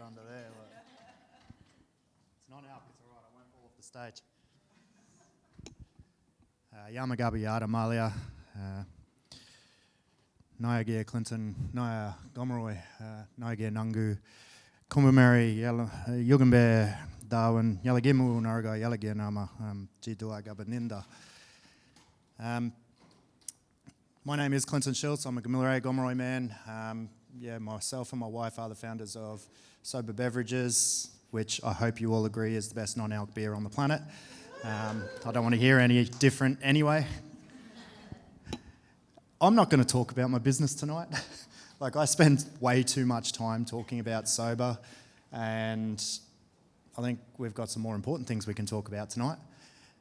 under there. Like. It's not out, it's all right, I won't fall off the stage. Yamagabi Yada Malia, Naya Clinton, Naya Gamilaroi, Naya Nangu, Kumbameri, Yugambe, Darwin, Yalagimu, Naraga, Yalagianama, Jidua Gabaninda. My name is Clinton Schultz. I'm a Gamilaroi man. Myself and my wife are the founders of SOBAH Beverages, which I hope you all agree is the best non-alc beer on the planet. I don't want to hear any different anyway. I'm not going to talk about my business tonight. I spend way too much time talking about SOBAH, and I think we've got some more important things we can talk about tonight.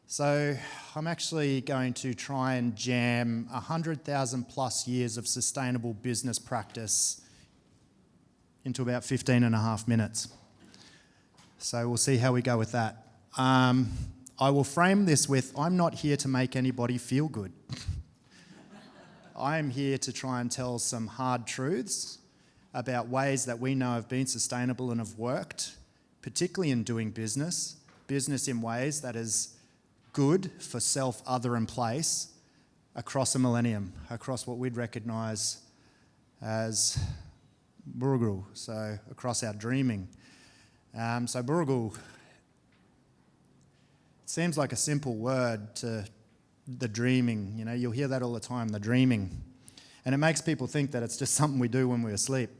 So I'm actually going to try and jam 100,000 plus years of sustainable business practice into about 15 and a half minutes. So we'll see how we go with that. I will frame this with, I'm not here to make anybody feel good. I am here to try and tell some hard truths about ways that we know have been sustainable and have worked, particularly in doing business in ways that is good for self, other and place across a millennium, across what we'd recognise as Burugul, so across our dreaming. So Burugul, it seems like a simple word to the dreaming, you'll hear that all the time, the dreaming. And it makes people think that it's just something we do when we're asleep.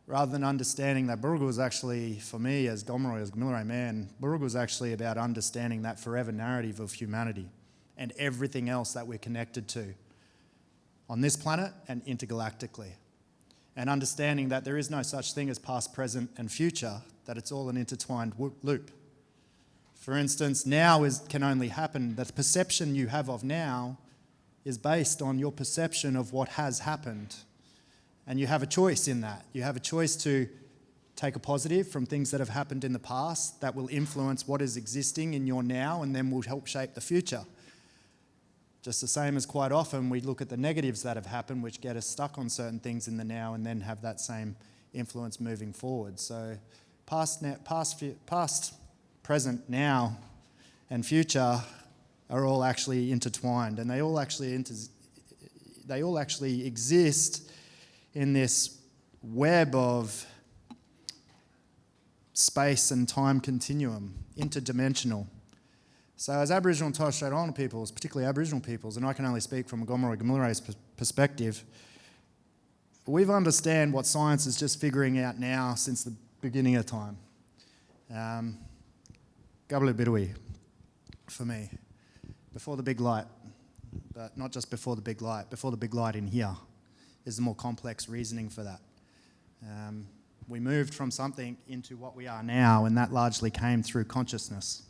Rather than understanding that Burugul is actually, for me as Gamilaroi man, Burugul is actually about understanding that forever narrative of humanity and everything else that we're connected to on this planet and intergalactically. And understanding that there is no such thing as past, present and future, that it's all an intertwined loop. For instance, now can only happen. The perception you have of now is based on your perception of what has happened. And you have a choice in that. You have a choice to take a positive from things that have happened in the past that will influence what is existing in your now and then will help shape the future. Just the same as quite often we look at the negatives that have happened which get us stuck on certain things in the now and then have that same influence moving forward. So past, present, now, and future are all actually intertwined, and they all actually exist in this web of space and time continuum, interdimensional. So as Aboriginal and Torres Strait Islander peoples, particularly Aboriginal peoples, and I can only speak from a Gamilaroi's perspective, we've understand what science is just figuring out now since the beginning of time. Gamilaroi, for me, before the big light, but not just before the big light in here is the more complex reasoning for that. We moved from something into what we are now, and that largely came through consciousness,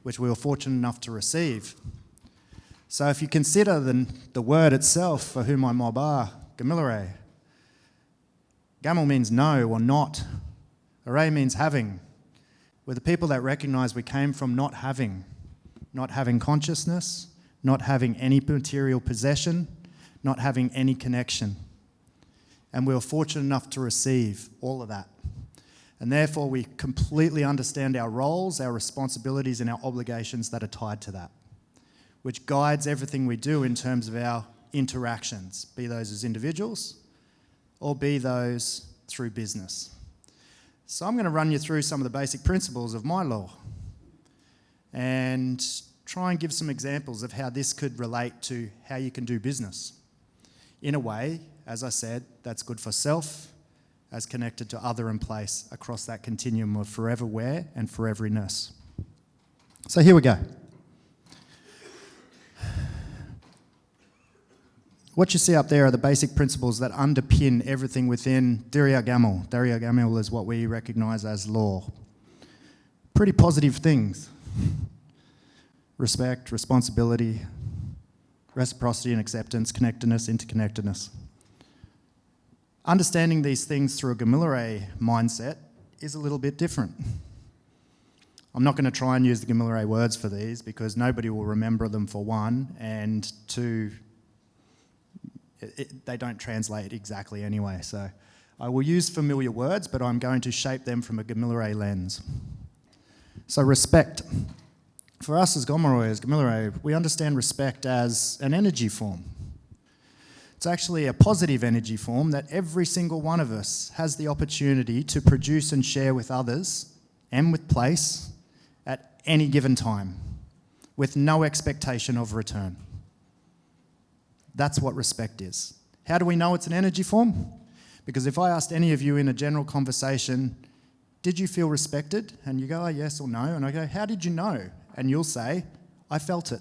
which we were fortunate enough to receive. So if you consider the word itself, for whom I mob are, Gamilaroi, Gamil means no or not, Array means having. We're the people that recognise we came from not having consciousness, not having any material possession, not having any connection. And we were fortunate enough to receive all of that. And therefore we completely understand our roles, our responsibilities and our obligations that are tied to that, which guides everything we do in terms of our interactions, be those as individuals or be those through business. So I'm going to run you through some of the basic principles of my law and try and give some examples of how this could relate to how you can do business in a way, as I said, that's good for self as connected to other and place across that continuum of forever where and foreveriness. So here we go. What you see up there are the basic principles that underpin everything within Dirya Gamil. Dirya Gamil is what we recognise as law. Pretty positive things. Respect, responsibility, reciprocity and acceptance, connectedness, interconnectedness. Understanding these things through a Gamilaroi mindset is a little bit different. I'm not going to try and use the Gamilaroi words for these because nobody will remember them for one, and two, they don't translate exactly anyway, so I will use familiar words, but I'm going to shape them from a Gamilaroi lens. So respect. For us as Gamilaroi, we understand respect as an energy form. It's actually a positive energy form that every single one of us has the opportunity to produce and share with others and with place at any given time, with no expectation of return. That's what respect is. How do we know it's an energy form? Because if I asked any of you in a general conversation, did you feel respected? And you go, oh, yes or no. And I go, how did you know? And you'll say, I felt it.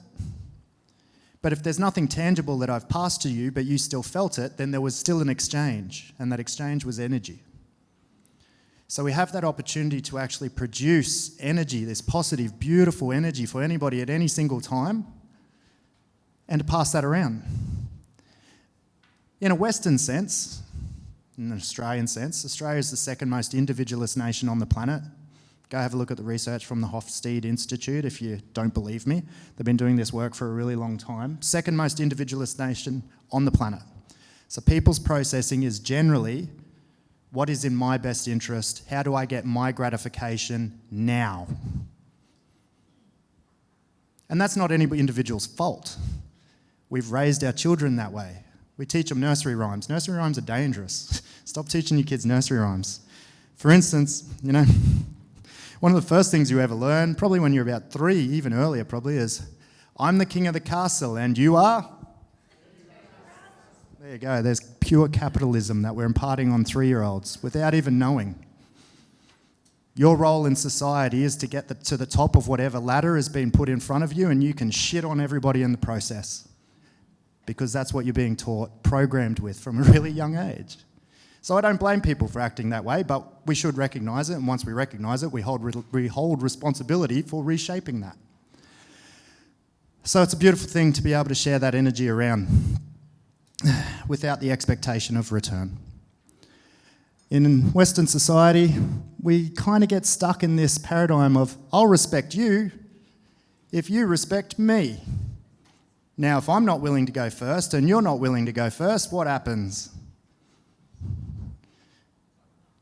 But if there's nothing tangible that I've passed to you, but you still felt it, then there was still an exchange, and that exchange was energy. So we have that opportunity to actually produce energy, this positive, beautiful energy for anybody at any single time, and to pass that around. In a Western sense, in an Australian sense, Australia is the second most individualist nation on the planet. Go have a look at the research from the Hofstede Institute if you don't believe me. They've been doing this work for a really long time. Second most individualist nation on the planet. So people's processing is generally, what is in my best interest? How do I get my gratification now? And that's not any individual's fault. We've raised our children that way. We teach them nursery rhymes. Nursery rhymes are dangerous. Stop teaching your kids nursery rhymes. For instance, one of the first things you ever learn, probably when you're about 3, even earlier probably, is, I'm the king of the castle and you are? There you go. There's pure capitalism that we're imparting on 3-year-olds without even knowing. Your role in society is to get to the top of whatever ladder has been put in front of you, and you can shit on everybody in the process. Because that's what you're being taught, programmed with from a really young age. So I don't blame people for acting that way, but we should recognise it, and once we recognise it, we hold responsibility for reshaping that. So it's a beautiful thing to be able to share that energy around without the expectation of return. In Western society, we kind of get stuck in this paradigm of, I'll respect you if you respect me. Now, if I'm not willing to go first and you're not willing to go first, what happens?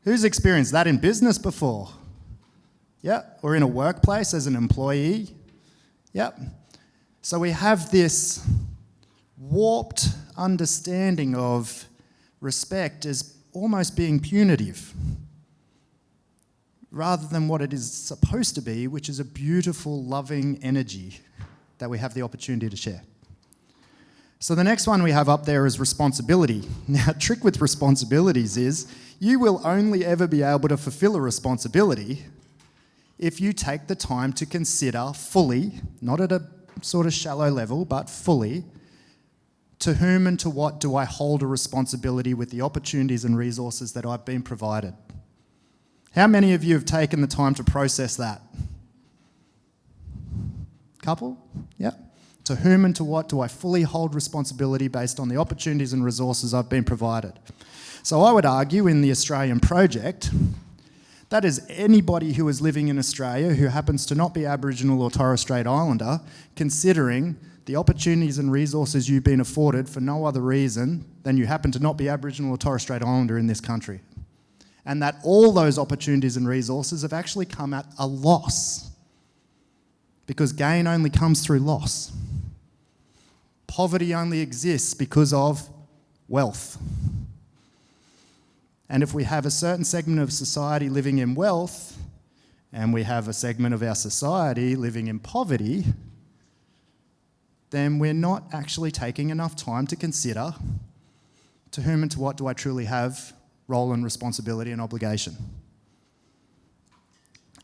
Who's experienced that in business before? Yeah, or in a workplace as an employee? Yep. So we have this warped understanding of respect as almost being punitive, rather than what it is supposed to be, which is a beautiful, loving energy that we have the opportunity to share. So the next one we have up there is responsibility. Now, a trick with responsibilities is you will only ever be able to fulfill a responsibility if you take the time to consider fully, not at a sort of shallow level, but fully, to whom and to what do I hold a responsibility with the opportunities and resources that I've been provided. How many of you have taken the time to process that? Couple? Yeah. To whom and to what do I fully hold responsibility based on the opportunities and resources I've been provided? So I would argue in the Australian project, that is anybody who is living in Australia who happens to not be Aboriginal or Torres Strait Islander, considering the opportunities and resources you've been afforded for no other reason than you happen to not be Aboriginal or Torres Strait Islander in this country. And that all those opportunities and resources have actually come at a loss, because gain only comes through loss. Poverty only exists because of wealth. And if we have a certain segment of society living in wealth, and we have a segment of our society living in poverty, then we're not actually taking enough time to consider to whom and to what do I truly have role and responsibility and obligation.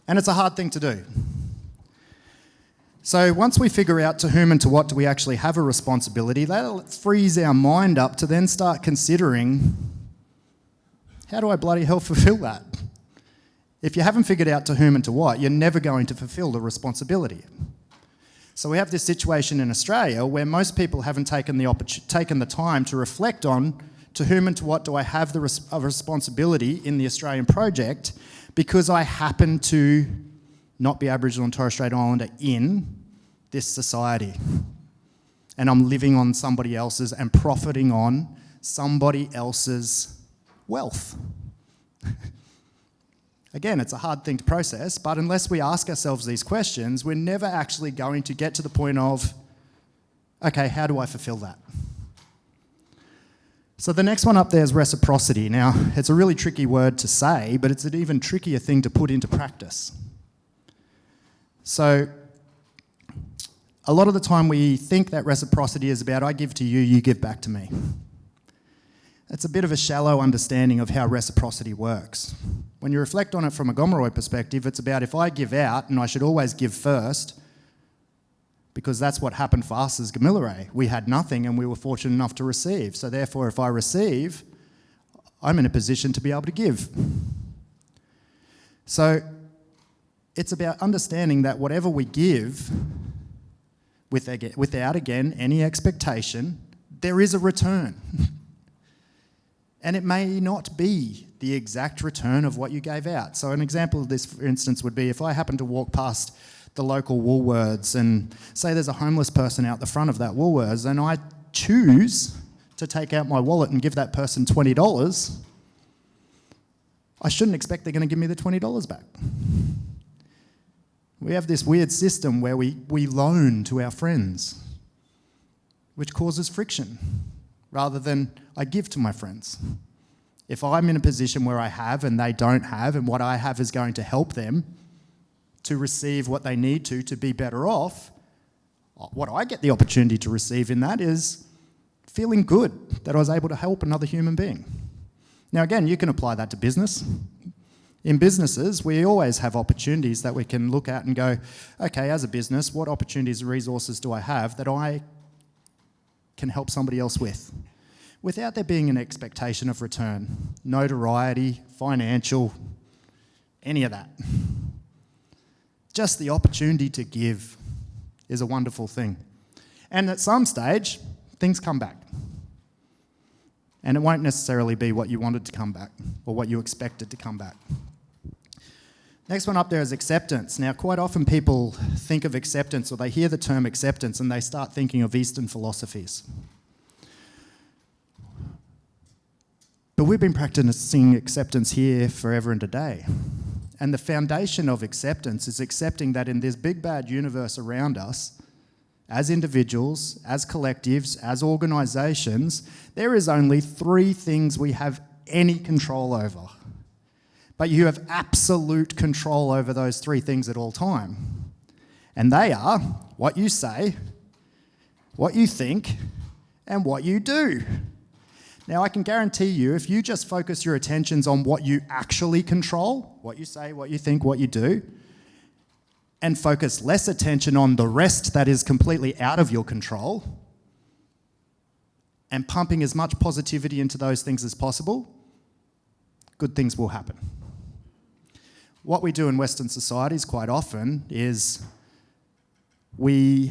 And it's a hard thing to do. So once we figure out to whom and to what do we actually have a responsibility, that'll frees our mind up to then start considering, how do I bloody hell fulfill that? If you haven't figured out to whom and to what, you're never going to fulfill the responsibility. So we have this situation in Australia where most people haven't taken the time to reflect on to whom and to what do I have the responsibility in the Australian project, because I happen to not be Aboriginal and Torres Strait Islander in this society. And I'm living on somebody else's and profiting on somebody else's wealth. Again, it's a hard thing to process, but unless we ask ourselves these questions, we're never actually going to get to the point of, okay, how do I fulfill that? So the next one up there is reciprocity. Now, it's a really tricky word to say, but it's an even trickier thing to put into practice. So a lot of the time we think that reciprocity is about I give to you, you give back to me. It's a bit of a shallow understanding of how reciprocity works. When you reflect on it from a Gamilaroi perspective, it's about if I give out, and I should always give first, because that's what happened for us as Gamilaroi. We had nothing and we were fortunate enough to receive. So therefore, if I receive, I'm in a position to be able to give. So it's about understanding that whatever we give, without, again, any expectation, there is a return. And it may not be the exact return of what you gave out. So an example of this, for instance, would be if I happen to walk past the local Woolworths and say there's a homeless person out the front of that Woolworths and I choose to take out my wallet and give that person $20, I shouldn't expect they're going to give me the $20 back. We have this weird system where we loan to our friends, which causes friction, rather than I give to my friends. If I'm in a position where I have and they don't have, and what I have is going to help them to receive what they need to be better off, what I get the opportunity to receive in that is feeling good that I was able to help another human being. Now again, you can apply that to business. In businesses, we always have opportunities that we can look at and go, okay, as a business, what opportunities and resources do I have that I can help somebody else with? Without there being an expectation of return, notoriety, financial, any of that. Just the opportunity to give is a wonderful thing. And at some stage, things come back. And it won't necessarily be what you wanted to come back or what you expected to come back. Next one up there is acceptance. Now, quite often people think of acceptance or they hear the term acceptance and they start thinking of Eastern philosophies. But we've been practicing acceptance here forever and a day. And the foundation of acceptance is accepting that in this big bad universe around us, as individuals, as collectives, as organisations, there is only 3 things we have any control over. But you have absolute control over those 3 things at all time. And they are what you say, what you think, and what you do. Now, I can guarantee you, if you just focus your attentions on what you actually control, what you say, what you think, what you do, and focus less attention on the rest that is completely out of your control, and pumping as much positivity into those things as possible, good things will happen. What we do in Western societies quite often is we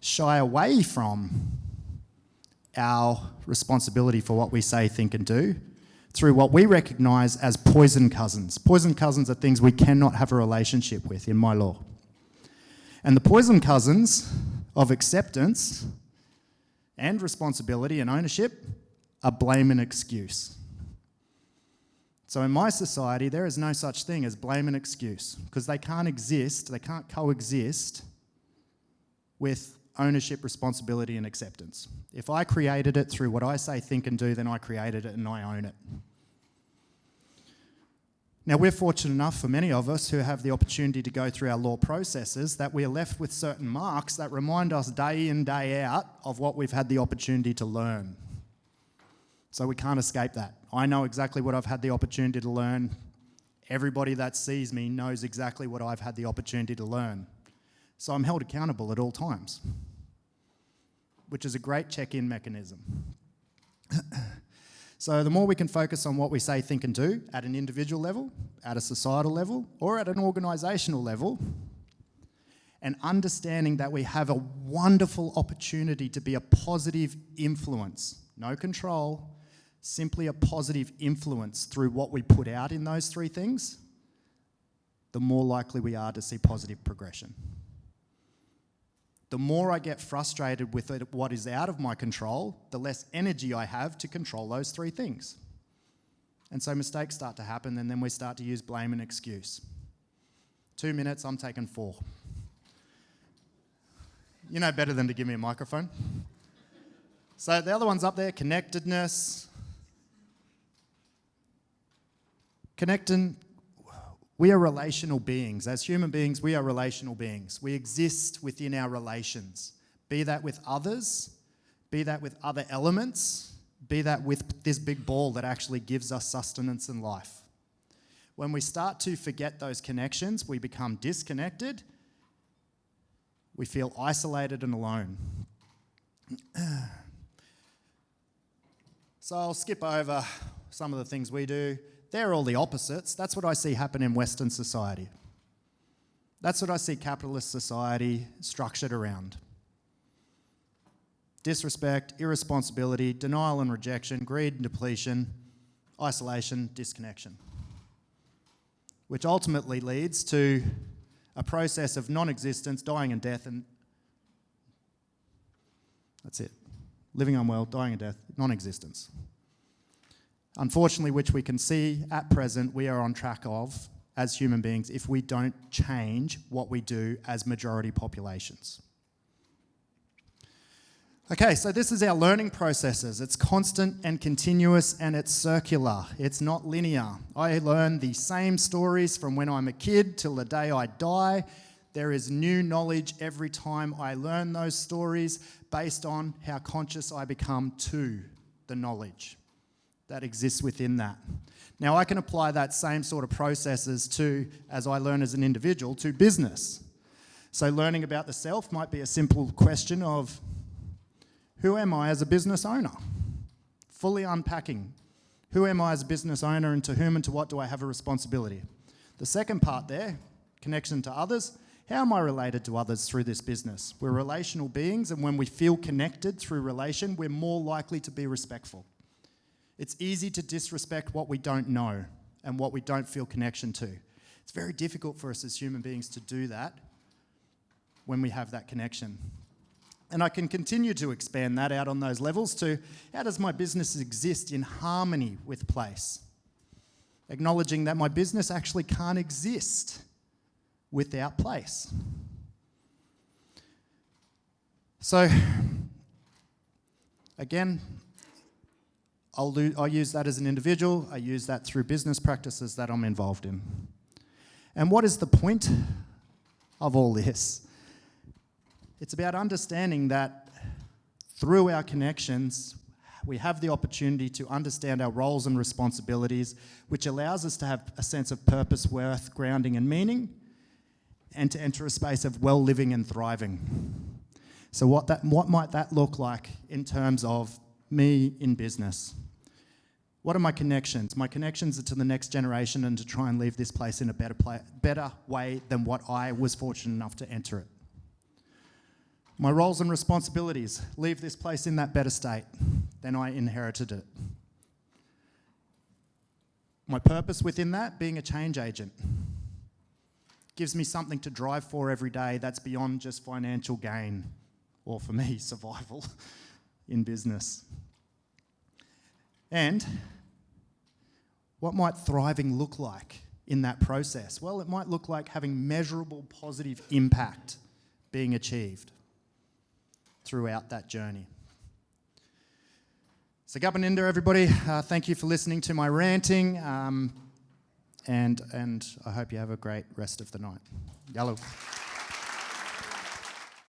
shy away from our responsibility for what we say, think and do through what we recognise as poison cousins. Poison cousins are things we cannot have a relationship with in my law. And the poison cousins of acceptance and responsibility and ownership are blame and excuse. So in my society, there is no such thing as blame and excuse because they can't exist, they can't coexist with ownership, responsibility and acceptance. If I created it through what I say, think and do, then I created it and I own it. Now, we're fortunate enough for many of us who have the opportunity to go through our law processes that we are left with certain marks that remind us day in, day out of what we've had the opportunity to learn. So we can't escape that. I know exactly what I've had the opportunity to learn. Everybody that sees me knows exactly what I've had the opportunity to learn. So I'm held accountable at all times, which is a great check-in mechanism. So the more we can focus on what we say, think and do at an individual level, at a societal level, or at an organisational level, and understanding that we have a wonderful opportunity to be a positive influence, no control, simply a positive influence through what we put out in those 3 things, the more likely we are to see positive progression. The more I get frustrated with what is out of my control, the less energy I have to control those 3 things. And so mistakes start to happen, and then we start to use blame and excuse. 2 minutes, I'm taking 4. You know better than to give me a microphone. So the other one's up there, connectedness. Connecting, we are relational beings. As human beings, we are relational beings. We exist within our relations, be that with others, be that with other elements, be that with this big ball that actually gives us sustenance and life. When we start to forget those connections, we become disconnected. We feel isolated and alone. So I'll skip over some of the things we do. They're all the opposites. That's what I see happen in Western society. That's what I see capitalist society structured around. Disrespect, irresponsibility, denial and rejection, greed and depletion, isolation, disconnection. Which ultimately leads to a process of non-existence, dying and death, and that's it. Living unwell, dying and death, non-existence. Unfortunately, which we can see at present, we are on track of, as human beings, if we don't change what we do as majority populations. Okay, so this is our learning processes. It's constant and continuous, and it's circular. It's not linear. I learn the same stories from when I'm a kid till the day I die. There is new knowledge every time I learn those stories based on how conscious I become to the knowledge that exists within that. Now, I can apply that same sort of processes to, as I learn as an individual, to business. So learning about the self might be a simple question of, who am I as a business owner? Fully unpacking. Who am I as a business owner, and to whom and to what do I have a responsibility? The second part there, connection to others. How am I related to others through this business? We're relational beings, and when we feel connected through relation, we're more likely to be respectful. It's easy to disrespect what we don't know and what we don't feel connection to. It's very difficult for us as human beings to do that when we have that connection. And I can continue to expand that out on those levels to, how does my business exist in harmony with place? Acknowledging that my business actually can't exist without place. So, again, I'll use that as an individual. I use that through business practices that I'm involved in. And what is the point of all this? It's about understanding that through our connections, we have the opportunity to understand our roles and responsibilities, which allows us to have a sense of purpose, worth, grounding and meaning, and to enter a space of well living and thriving. So what might that look like in terms of me in business? What are my connections? My connections are to the next generation and to try and leave this place in a better way than what I was fortunate enough to enter it. My roles and responsibilities, leave this place in that better state than I inherited it. My purpose within that, being a change agent, gives me something to drive for every day that's beyond just financial gain, or for me, survival in business. And what might thriving look like in that process? Well, it might look like having measurable positive impact being achieved throughout that journey. So Gabaninda, everybody, thank you for listening to my ranting, and I hope you have a great rest of the night. Yellow.